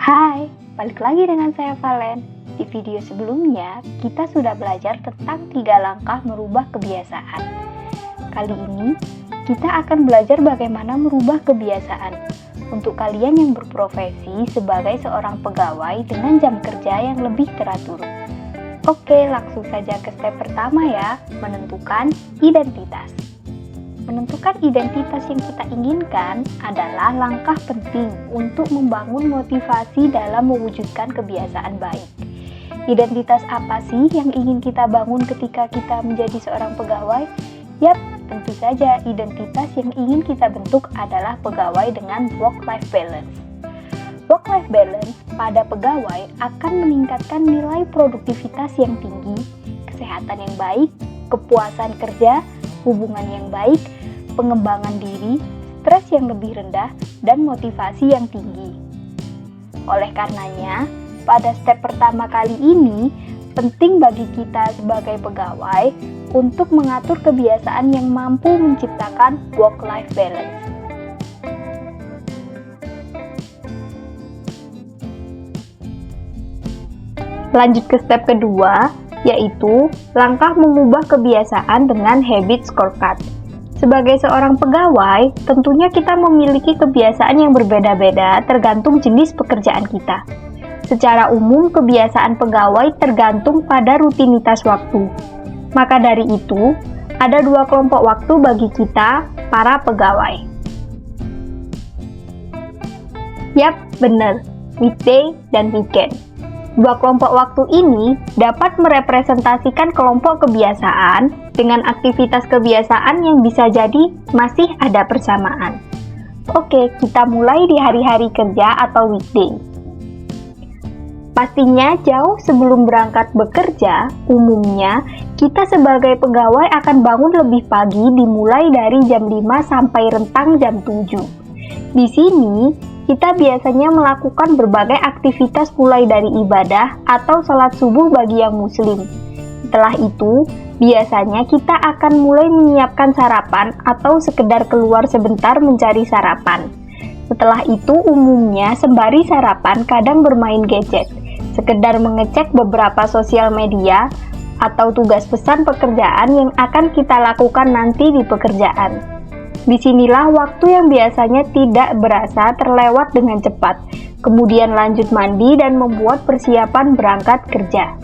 Hai, balik lagi dengan saya Valen. Di video sebelumnya, kita sudah belajar tentang 3 langkah merubah kebiasaan. Kali ini, kita akan belajar bagaimana merubah kebiasaan untuk kalian yang berprofesi sebagai seorang pegawai dengan jam kerja yang lebih teratur. Oke, langsung saja ke step pertama ya, menentukan identitas. Menentukan identitas yang kita inginkan adalah langkah penting untuk membangun motivasi dalam mewujudkan kebiasaan baik. Identitas apa sih yang ingin kita bangun ketika kita menjadi seorang pegawai? Yap, tentu saja identitas yang ingin kita bentuk adalah pegawai dengan work-life balance. Work-life balance pada pegawai akan meningkatkan nilai produktivitas yang tinggi, kesehatan yang baik, kepuasan kerja, hubungan yang baik, pengembangan diri, stres yang lebih rendah, dan motivasi yang tinggi. Oleh karenanya, pada step pertama kali ini, penting bagi kita sebagai pegawai untuk mengatur kebiasaan yang mampu menciptakan work-life balance. Lanjut ke step kedua, yaitu langkah mengubah kebiasaan dengan habit scorecard. Sebagai seorang pegawai, tentunya kita memiliki kebiasaan yang berbeda-beda tergantung jenis pekerjaan kita. Secara umum, kebiasaan pegawai tergantung pada rutinitas waktu. Maka dari itu, ada 2 kelompok waktu bagi kita, para pegawai. Yap, benar, weekday dan weekend. 2 kelompok waktu ini dapat merepresentasikan kelompok kebiasaan dengan aktivitas kebiasaan yang bisa jadi masih ada persamaan. Oke, kita mulai di hari-hari kerja atau weekday. Pastinya jauh sebelum berangkat bekerja, umumnya kita sebagai pegawai akan bangun lebih pagi dimulai dari jam 5 sampai rentang jam 7. Di sini, kita biasanya melakukan berbagai aktivitas mulai dari ibadah atau sholat subuh bagi yang muslim. Setelah itu, biasanya kita akan mulai menyiapkan sarapan atau sekedar keluar sebentar mencari sarapan. Setelah itu, umumnya sembari sarapan kadang bermain gadget, sekedar mengecek beberapa sosial media atau tugas pesan pekerjaan yang akan kita lakukan nanti di pekerjaan. Disinilah waktu yang biasanya tidak berasa terlewat dengan cepat, kemudian lanjut mandi dan membuat persiapan berangkat kerja.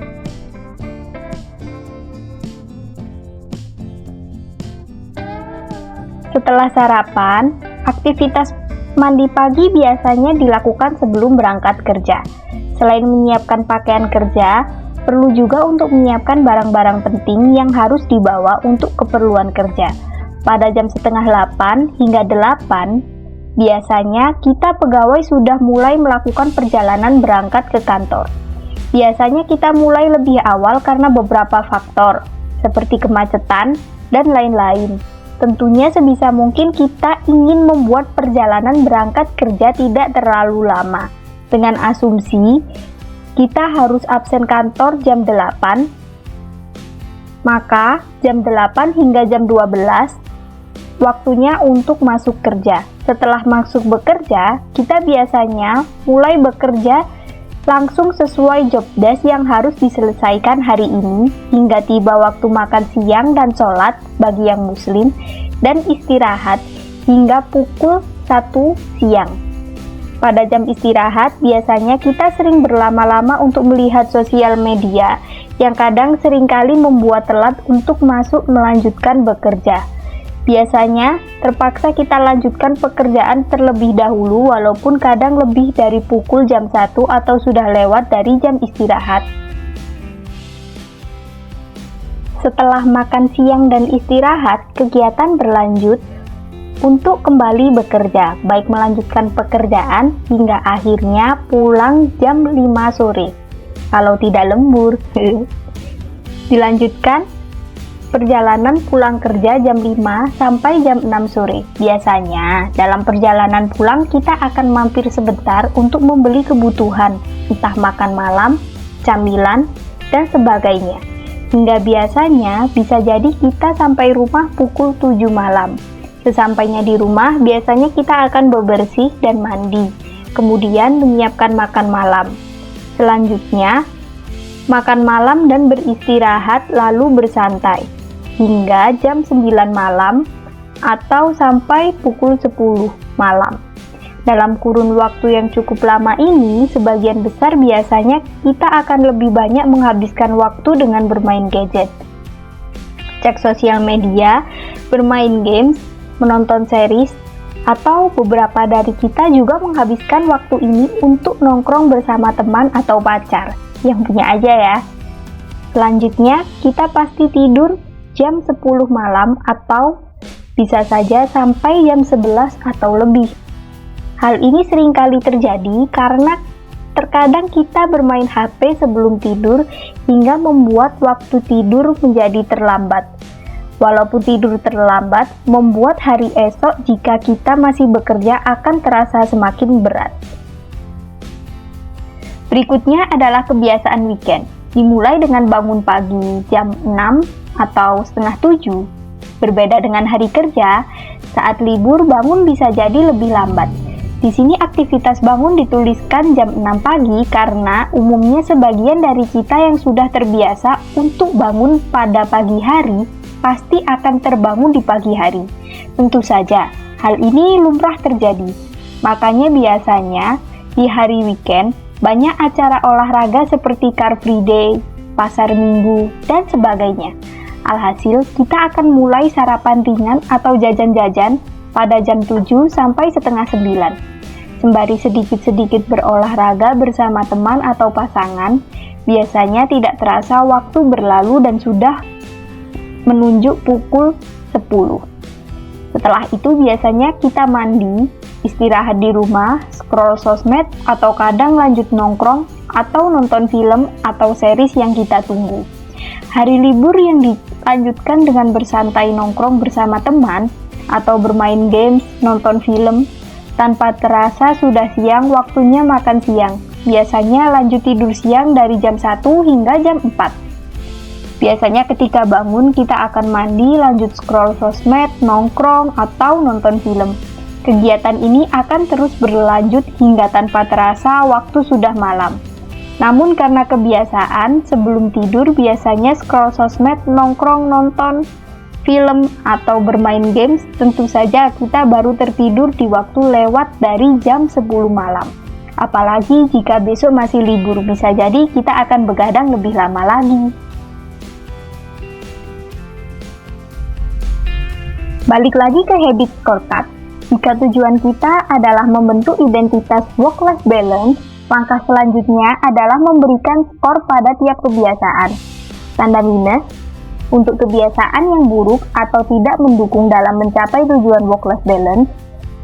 Setelah sarapan, aktivitas mandi pagi biasanya dilakukan sebelum berangkat kerja. Selain menyiapkan pakaian kerja, perlu juga untuk menyiapkan barang-barang penting yang harus dibawa untuk keperluan kerja. Pada jam setengah 8 hingga 8, biasanya kita pegawai sudah mulai melakukan perjalanan berangkat ke kantor. Biasanya kita mulai lebih awal karena beberapa faktor, seperti kemacetan dan lain-lain. Tentunya sebisa mungkin kita ingin membuat perjalanan berangkat kerja tidak terlalu lama. Dengan asumsi, kita harus absen kantor jam 8, maka jam 8 hingga jam 12, waktunya untuk masuk kerja. Setelah masuk bekerja, kita biasanya mulai bekerja langsung sesuai job desk yang harus diselesaikan hari ini hingga tiba waktu makan siang dan sholat bagi yang muslim dan istirahat hingga pukul 1 siang. Pada jam istirahat, biasanya kita sering berlama-lama untuk melihat sosial media yang kadang seringkali membuat telat untuk masuk melanjutkan bekerja. Biasanya, terpaksa kita lanjutkan pekerjaan terlebih dahulu walaupun kadang lebih dari pukul jam 1 atau sudah lewat dari jam istirahat. Setelah makan siang dan istirahat, kegiatan berlanjut untuk kembali bekerja, baik melanjutkan pekerjaan hingga akhirnya pulang jam 5 sore. Kalau tidak lembur, dilanjutkan perjalanan pulang kerja jam 5 sampai jam 6 sore. Biasanya, dalam perjalanan pulang kita akan mampir sebentar untuk membeli kebutuhan, entah makan malam, camilan, dan sebagainya. Hingga biasanya bisa jadi kita sampai rumah pukul 7 malam. Sesampainya di rumah, biasanya kita akan bebersih dan mandi. kemudian menyiapkan makan malam. Selanjutnya, makan malam dan beristirahat lalu bersantai hingga jam 9 malam atau sampai pukul 10 malam. Dalam kurun waktu yang cukup lama ini, sebagian besar biasanya kita akan lebih banyak menghabiskan waktu dengan bermain gadget. Cek sosial media, bermain games, menonton series, atau beberapa dari kita juga menghabiskan waktu ini untuk nongkrong bersama teman atau pacar, yang punya aja ya. Selanjutnya, kita pasti tidur jam 10 malam atau bisa saja sampai jam 11 atau lebih. Hal ini seringkali terjadi karena terkadang kita bermain HP sebelum tidur hingga membuat waktu tidur menjadi terlambat. Walaupun tidur terlambat, membuat hari esok jika kita masih bekerja akan terasa semakin berat. Berikutnya adalah kebiasaan weekend. Dimulai dengan bangun pagi jam 6 atau setengah 7. Berbeda dengan hari kerja, saat libur bangun bisa jadi lebih lambat. Di sini aktivitas bangun dituliskan jam 6 pagi karena umumnya sebagian dari kita yang sudah terbiasa untuk bangun pada pagi hari pasti akan terbangun di pagi hari. Tentu saja, hal ini lumrah terjadi. Makanya biasanya di hari weekend banyak acara olahraga seperti Car Free Day, pasar minggu, dan sebagainya. Alhasil, kita akan mulai sarapan ringan atau jajan-jajan pada jam 7 sampai setengah 9. Sembari sedikit-sedikit berolahraga bersama teman atau pasangan, biasanya tidak terasa waktu berlalu dan sudah menunjuk pukul 10. Setelah itu biasanya kita mandi, istirahat di rumah, scroll sosmed, atau kadang lanjut nongkrong atau nonton film atau series yang kita tunggu. Hari libur yang dilanjutkan dengan bersantai nongkrong bersama teman, atau bermain games, nonton film, tanpa terasa sudah siang, waktunya makan siang. Biasanya lanjut tidur siang dari jam 1 hingga jam 4. Biasanya ketika bangun kita akan mandi, lanjut scroll sosmed, nongkrong, atau nonton film. Kegiatan ini akan terus berlanjut hingga tanpa terasa waktu sudah malam. Namun karena kebiasaan, sebelum tidur biasanya scroll sosmed, nongkrong, nonton film, atau bermain games, tentu saja kita baru tertidur di waktu lewat dari jam 10 malam. Apalagi jika besok masih libur, bisa jadi kita akan begadang lebih lama lagi. Balik lagi ke habit scorecard. Jika tujuan kita adalah membentuk identitas work-life balance, langkah selanjutnya adalah memberikan skor pada tiap kebiasaan. Tanda minus untuk kebiasaan yang buruk atau tidak mendukung dalam mencapai tujuan work-life balance,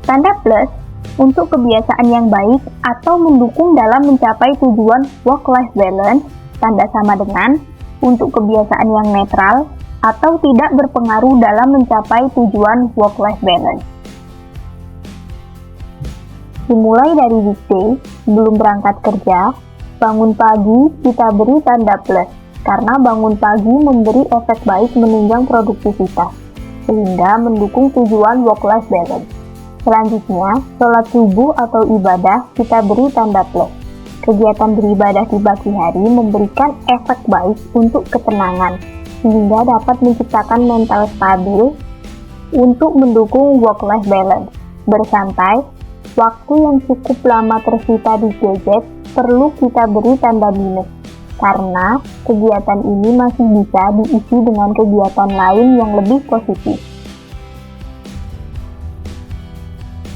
tanda plus untuk kebiasaan yang baik atau mendukung dalam mencapai tujuan work-life balance, tanda sama dengan untuk kebiasaan yang netral atau tidak berpengaruh dalam mencapai tujuan work-life balance. Dimulai dari weekday, sebelum berangkat kerja, bangun pagi kita beri tanda plus. Karena bangun pagi memberi efek baik menunjang produktivitas, sehingga mendukung tujuan work-life balance. Selanjutnya, sholat subuh atau ibadah kita beri tanda plus. Kegiatan beribadah di pagi hari memberikan efek baik untuk ketenangan, sehingga dapat menciptakan mental stabil untuk mendukung work-life balance. Bersantai, waktu yang cukup lama tersita di gadget perlu kita beri tanda minus. Karena kegiatan ini masih bisa diisi dengan kegiatan lain yang lebih positif.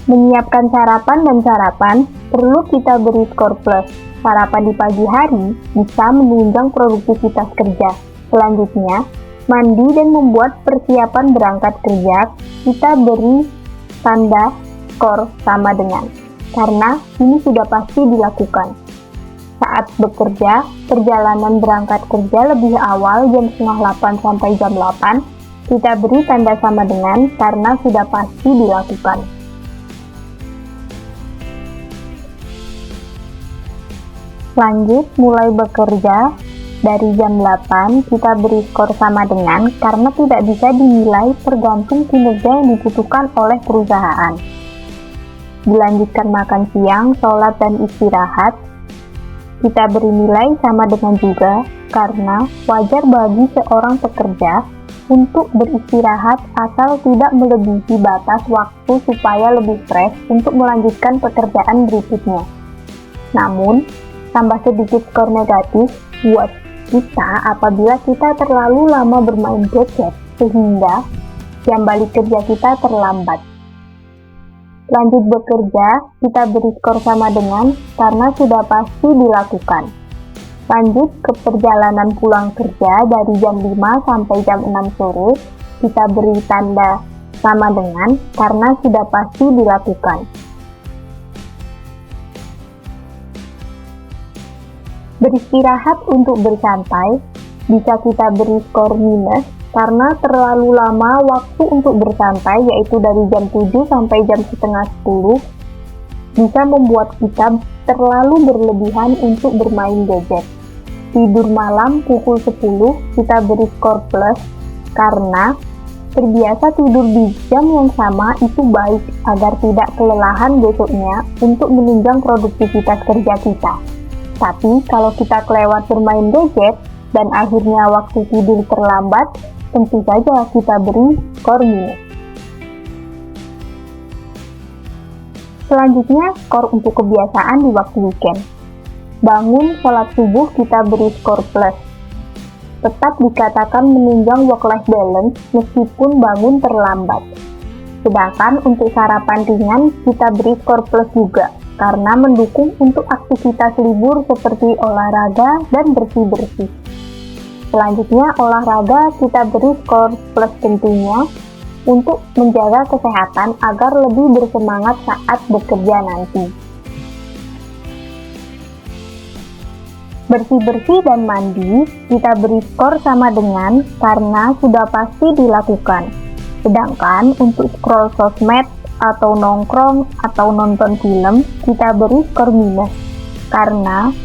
Menyiapkan sarapan dan sarapan perlu kita beri skor plus. Sarapan di pagi hari bisa menunjang produktivitas kerja. Selanjutnya, mandi dan membuat persiapan berangkat kerja kita beri tanda skor sama dengan. Karena ini sudah pasti dilakukan. Saat bekerja, perjalanan berangkat kerja lebih awal jam 7:30 sampai jam 8, kita beri tanda sama dengan karena sudah pasti dilakukan. Lanjut, mulai bekerja dari jam 8, kita beri skor sama dengan karena tidak bisa dinilai tergantung kinerja yang dibutuhkan oleh perusahaan. dilanjutkan makan siang, sholat, dan istirahat, kita beri nilai sama dengan juga karena wajar bagi seorang pekerja untuk beristirahat asal tidak melebihi batas waktu supaya lebih fresh untuk melanjutkan pekerjaan berikutnya. Namun, tambah sedikit skor negatif buat kita apabila kita terlalu lama bermain gadget sehingga jam balik kerja kita terlambat. Lanjut bekerja, kita beri skor sama dengan karena sudah pasti dilakukan. Lanjut ke perjalanan pulang kerja dari jam 5 sampai jam 6 sore, kita beri tanda sama dengan karena sudah pasti dilakukan. Beristirahat untuk bersantai, bisa kita beri skor minus karena terlalu lama waktu untuk bersantai, yaitu dari jam 7 sampai jam setengah 10, bisa membuat kita terlalu berlebihan untuk bermain gadget. Tidur malam pukul 10, kita beri skor plus, karena terbiasa tidur di jam yang sama itu baik agar tidak kelelahan besoknya untuk menunjang produktivitas kerja kita. Tapi kalau kita kelewat bermain gadget dan akhirnya waktu tidur terlambat, tentu saja kita beri skor minus. Selanjutnya, skor untuk kebiasaan di waktu weekend. Bangun sholat subuh kita beri skor plus. Tetap dikatakan menunjang work-life balance meskipun bangun terlambat. Sedangkan untuk sarapan ringan kita beri skor plus juga, karena mendukung untuk aktivitas libur seperti olahraga dan bersih-bersih. Selanjutnya, olahraga kita beri skor plus tentunya untuk menjaga kesehatan agar lebih bersemangat saat bekerja nanti. Bersih-bersih dan mandi kita beri skor sama dengan karena sudah pasti dilakukan. Sedangkan untuk scroll sosmed atau nongkrong atau nonton film kita beri skor minus karena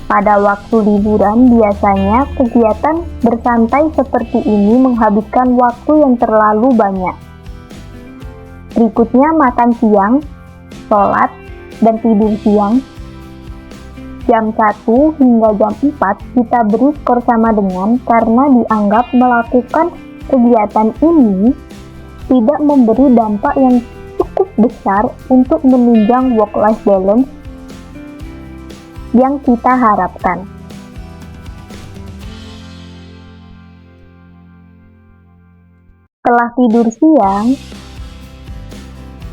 pada waktu liburan biasanya kegiatan bersantai seperti ini menghabiskan waktu yang terlalu banyak. Berikutnya makan siang, sholat, dan tidur siang. Jam 1 hingga jam 4 kita beri skor sama dengan karena dianggap melakukan kegiatan ini tidak memberi dampak yang cukup besar untuk menunjang work-life balance yang kita harapkan. Setelah tidur siang,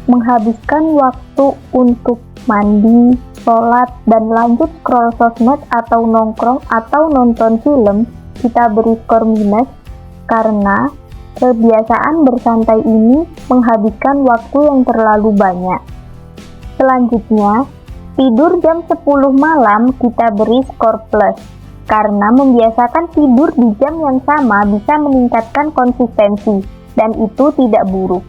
menghabiskan waktu untuk mandi, sholat, dan lanjut scroll sosmed atau nongkrong atau nonton film, kita beri skor minus karena kebiasaan bersantai ini menghabiskan waktu yang terlalu banyak. Selanjutnya, tidur jam 10 malam kita beri skor plus, karena membiasakan tidur di jam yang sama bisa meningkatkan konsistensi, dan itu tidak buruk.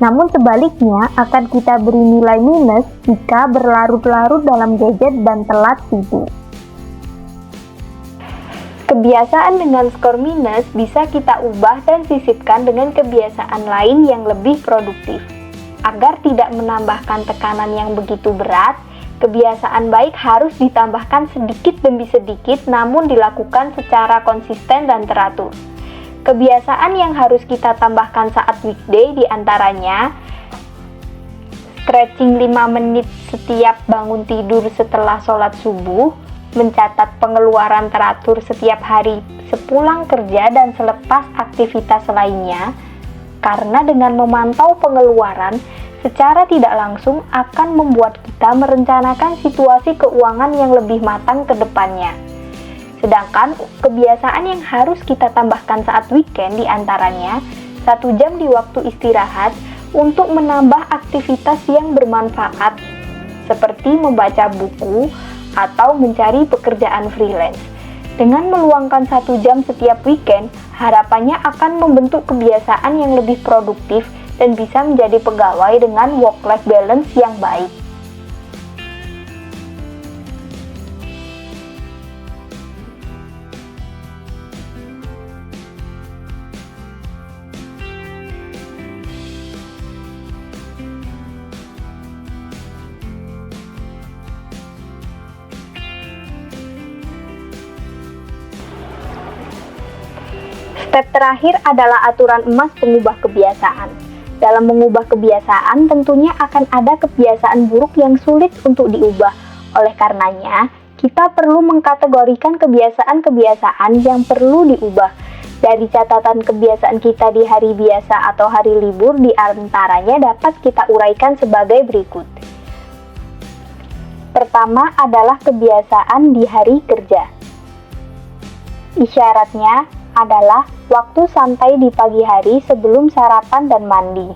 Namun sebaliknya, akan kita beri nilai minus jika berlarut-larut dalam gadget dan telat tidur. Kebiasaan dengan skor minus bisa kita ubah dan sisipkan dengan kebiasaan lain yang lebih produktif. Agar tidak menambahkan tekanan yang begitu berat, kebiasaan baik harus ditambahkan sedikit demi sedikit namun dilakukan secara konsisten dan teratur. Kebiasaan yang harus kita tambahkan saat weekday diantaranya stretching 5 menit setiap bangun tidur setelah sholat subuh, mencatat pengeluaran teratur setiap hari sepulang kerja dan selepas aktivitas lainnya, karena dengan memantau pengeluaran secara tidak langsung akan membuat kita merencanakan situasi keuangan yang lebih matang ke depannya. Sedangkan kebiasaan yang harus kita tambahkan saat weekend diantaranya 1 jam di waktu istirahat untuk menambah aktivitas yang bermanfaat seperti membaca buku atau mencari pekerjaan freelance. Dengan meluangkan 1 jam setiap weekend, harapannya akan membentuk kebiasaan yang lebih produktif dan bisa menjadi pegawai dengan work-life balance yang baik. Step terakhir adalah aturan emas pengubah kebiasaan. Dalam mengubah kebiasaan, tentunya akan ada kebiasaan buruk yang sulit untuk diubah. Oleh karenanya, kita perlu mengkategorikan kebiasaan-kebiasaan yang perlu diubah. Dari catatan kebiasaan kita di hari biasa atau hari libur, di antaranya dapat kita uraikan sebagai berikut. Pertama adalah kebiasaan di hari kerja. Isyaratnya adalah waktu santai di pagi hari sebelum sarapan dan mandi.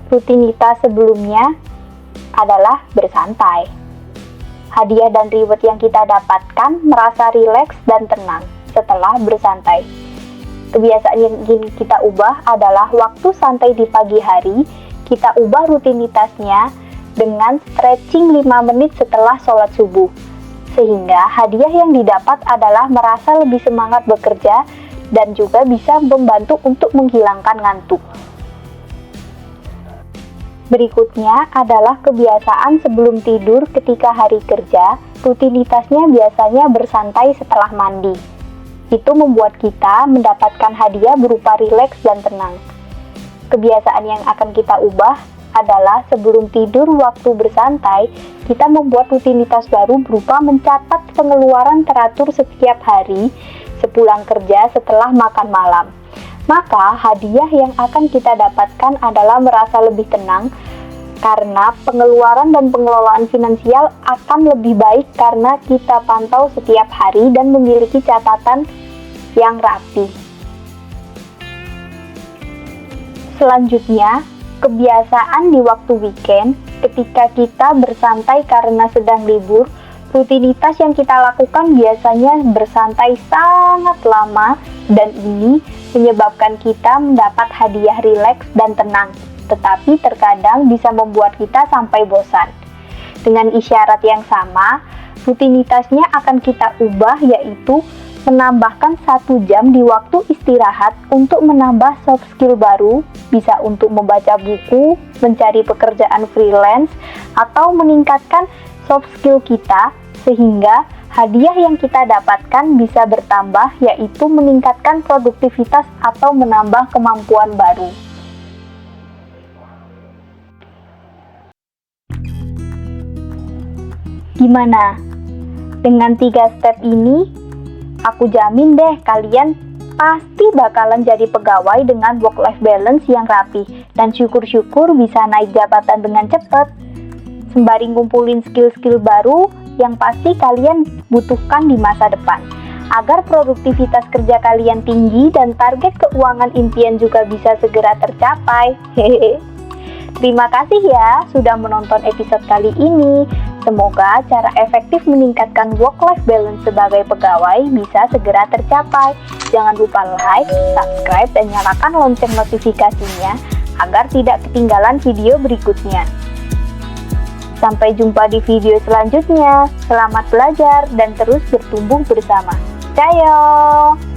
Rutinitas sebelumnya adalah bersantai. Hadiah dan reward yang kita dapatkan merasa rileks dan tenang setelah bersantai. Kebiasaan yang ingin kita ubah adalah waktu santai di pagi hari. Kita ubah rutinitasnya dengan stretching 5 menit setelah sholat subuh. Sehingga hadiah yang didapat adalah merasa lebih semangat bekerja dan juga bisa membantu untuk menghilangkan ngantuk. Berikutnya adalah kebiasaan sebelum tidur ketika hari kerja. Rutinitasnya biasanya bersantai setelah mandi. Itu membuat kita mendapatkan hadiah berupa rileks dan tenang. Kebiasaan yang akan kita ubah adalah sebelum tidur waktu bersantai, kita membuat rutinitas baru berupa mencatat pengeluaran teratur setiap hari sepulang kerja setelah makan malam. Maka hadiah yang akan kita dapatkan adalah merasa lebih tenang karena pengeluaran dan pengelolaan finansial akan lebih baik karena kita pantau setiap hari dan memiliki catatan yang rapi. Selanjutnya, kebiasaan di waktu weekend ketika kita bersantai karena sedang libur. Rutinitas yang kita lakukan biasanya bersantai sangat lama dan ini menyebabkan kita mendapat hadiah rileks dan tenang, tetapi terkadang bisa membuat kita sampai bosan. Dengan isyarat yang sama, rutinitasnya akan kita ubah, yaitu menambahkan 1 jam di waktu istirahat untuk menambah soft skill baru, bisa untuk membaca buku, mencari pekerjaan freelance, atau meningkatkan soft skill kita, sehingga hadiah yang kita dapatkan bisa bertambah, yaitu meningkatkan produktivitas atau menambah kemampuan baru. Gimana? Dengan 3 step ini, aku jamin deh kalian pasti bakalan jadi pegawai dengan work-life balance yang rapi dan syukur-syukur bisa naik jabatan dengan cepat. Sembari ngumpulin skill-skill baru yang pasti kalian butuhkan di masa depan. Agar produktivitas kerja kalian tinggi dan target keuangan impian juga bisa segera tercapai. Hehehe. Terima kasih ya sudah menonton episode kali ini. Semoga cara efektif meningkatkan work-life balance sebagai pegawai bisa segera tercapai. Jangan lupa like, subscribe, dan nyalakan lonceng notifikasinya agar tidak ketinggalan video berikutnya. Sampai jumpa di video selanjutnya. Selamat belajar dan terus bertumbuh bersama. Ciao!